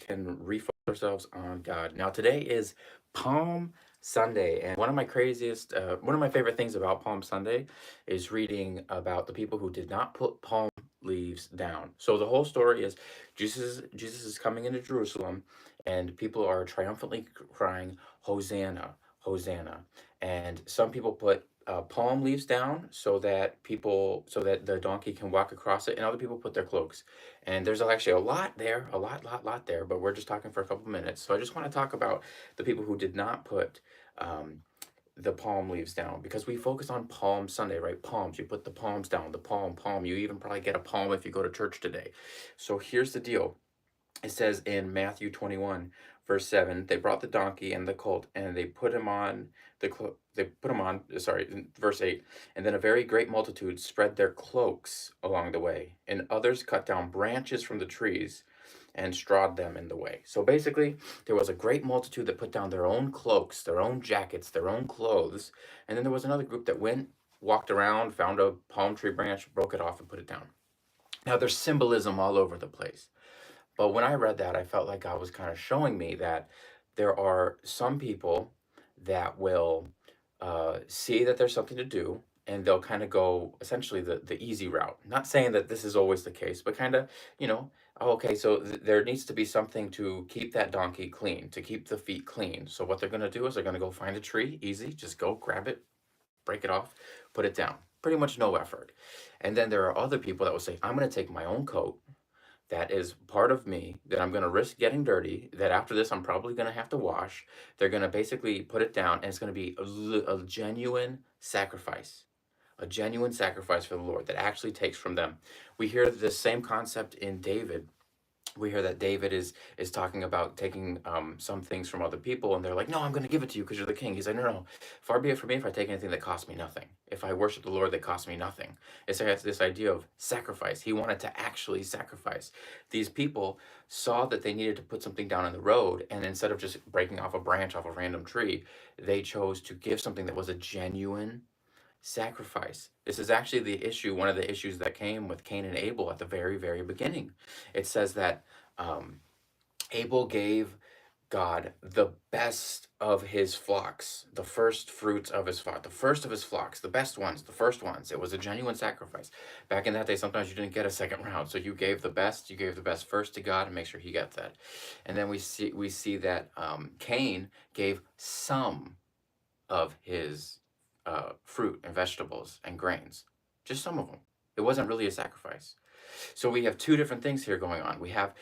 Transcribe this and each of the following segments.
can refocus ourselves on God. Now, today is Palm Sunday, and one of my favorite things about Palm Sunday is reading about the people who did not put palm leaves down. So the whole story is Jesus is coming into Jerusalem, and people are triumphantly crying, "Hosanna, Hosanna!" And some people put palm leaves down so that the donkey can walk across it, and other people put their cloaks. And there's actually a lot there, a lot there, but we're just talking for a couple minutes. So I just want to talk about the people who did not put um, the palm leaves down, because we focus on Palm Sunday, right? Palms, you put the palms down, the palm. You even probably get a palm if you go to church today. So here's the deal. It says in Matthew 21, verse 7, they brought the donkey and the colt, and they put him on they put him on, sorry, in verse 8, and then a very great multitude spread their cloaks along the way, and others cut down branches from the trees and strawed them in the way. So basically, there was a great multitude that put down their own cloaks, their own jackets, their own clothes, and then there was another group that went, walked around, found a palm tree branch, broke it off, and put it down. Now, there's symbolism all over the place. But when I read that, I felt like God was kind of showing me that there are some people that will see that there's something to do, and they'll kind of go essentially the easy route. Not saying that this is always the case, but kind of, oh, okay, so there needs to be something to keep that donkey clean, to keep the feet clean. So what they're going to do is they're going to go find a tree, easy, just go grab it, break it off, put it down. Pretty much no effort. And then there are other people that will say, I'm going to take my own coat that is part of me that I'm going to risk getting dirty, that after this I'm probably going to have to wash. They're going to basically put it down, and it's going to be a genuine sacrifice. A genuine sacrifice for the Lord that actually takes from them. We hear this same concept in David. We hear that David is talking about taking some things from other people, and they're like, "No, I'm going to give it to you because you're the king." He's like, "No, no, far be it from me if I take anything that costs me nothing. If I worship the Lord, that costs me nothing." It's like this idea of sacrifice. He wanted to actually sacrifice. These people saw that they needed to put something down on the road, and instead of just breaking off a branch off a random tree, they chose to give something that was a genuine sacrifice. This is actually the issue, one of the issues that came with Cain and Abel at the very, very beginning. It says that um, Abel gave God the best of his flocks, the first fruits of his flock, the first of his flocks, the best ones, the first ones. It was a genuine sacrifice. Back in that day, sometimes you didn't get a second round, so you gave the best first to God and make sure he gets that. And then we see that Cain gave some of his fruit and vegetables and grains, just some of them. It wasn't really a sacrifice. So we have two different things here going on. We have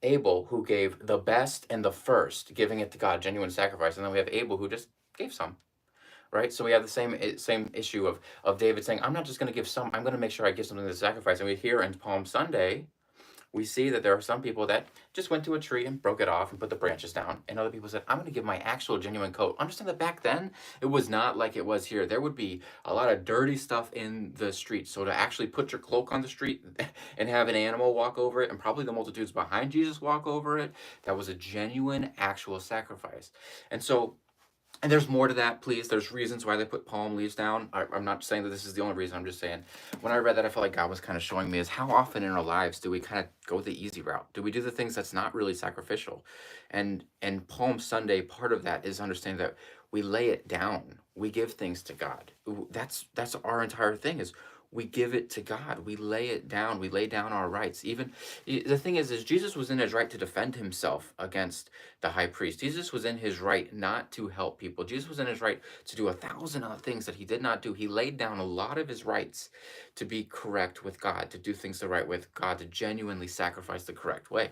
Abel, who gave the best and the first, giving it to God, genuine sacrifice, and then we have Abel, who just gave some. Right, so we have the same issue of David saying, "I'm not just going to give some. I'm going to make sure I give something to sacrifice." And we hear in Palm Sunday, we see that there are some people that just went to a tree and broke it off and put the branches down. And other people said, I'm going to give my actual genuine coat. Understand that back then, it was not like it was here. There would be a lot of dirty stuff in the street. So to actually put your cloak on the street and have an animal walk over it, and probably the multitudes behind Jesus walk over it, that was a genuine, actual sacrifice. And so, and there's more to that, please. There's reasons why they put palm leaves down. I'm not saying that this is the only reason. I'm just saying, when I read that, I felt like God was kind of showing me is how often in our lives do we kind of go the easy route? Do we do the things that's not really sacrificial? And Palm Sunday, part of that is understanding that we lay it down. We give things to God. That's our entire thing is we give it to God. We lay it down. We lay down our rights. Even the thing is Jesus was in his right to defend himself against the high priest. Jesus was in his right not to help people. Jesus was in his right to do 1,000 other things that he did not do. He laid down a lot of his rights to be correct with God, to do things the right way with God, to genuinely sacrifice the correct way.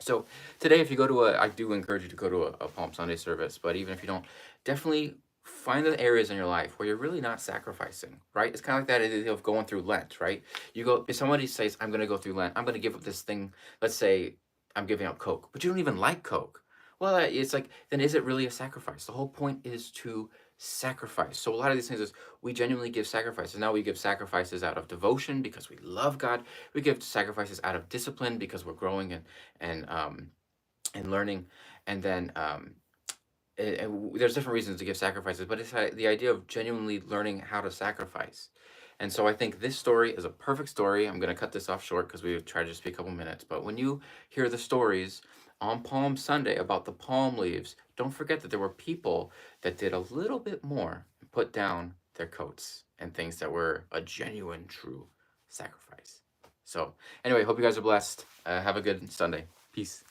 So today, if you go to I do encourage you to go to a Palm Sunday service, but even if you don't, definitely find the areas in your life where you're really not sacrificing, right? It's kind of like that idea of going through Lent, right? You go, if somebody says, I'm going to go through Lent, I'm going to give up this thing, let's say I'm giving up Coke, but you don't even like Coke. Well, it's like, then is it really a sacrifice? The whole point is to sacrifice. So a lot of these things is we genuinely give sacrifices. Now we give sacrifices out of devotion because we love God. We give sacrifices out of discipline because we're growing and learning. And then there's different reasons to give sacrifices, but it's the idea of genuinely learning how to sacrifice. And so I think this story is a perfect story. I'm going to cut this off short because we tried to just be a couple minutes. But when you hear the stories on Palm Sunday about the palm leaves, don't forget that there were people that did a little bit more and put down their coats and things that were a genuine, true sacrifice. So, anyway, hope you guys are blessed. Have a good Sunday. Peace.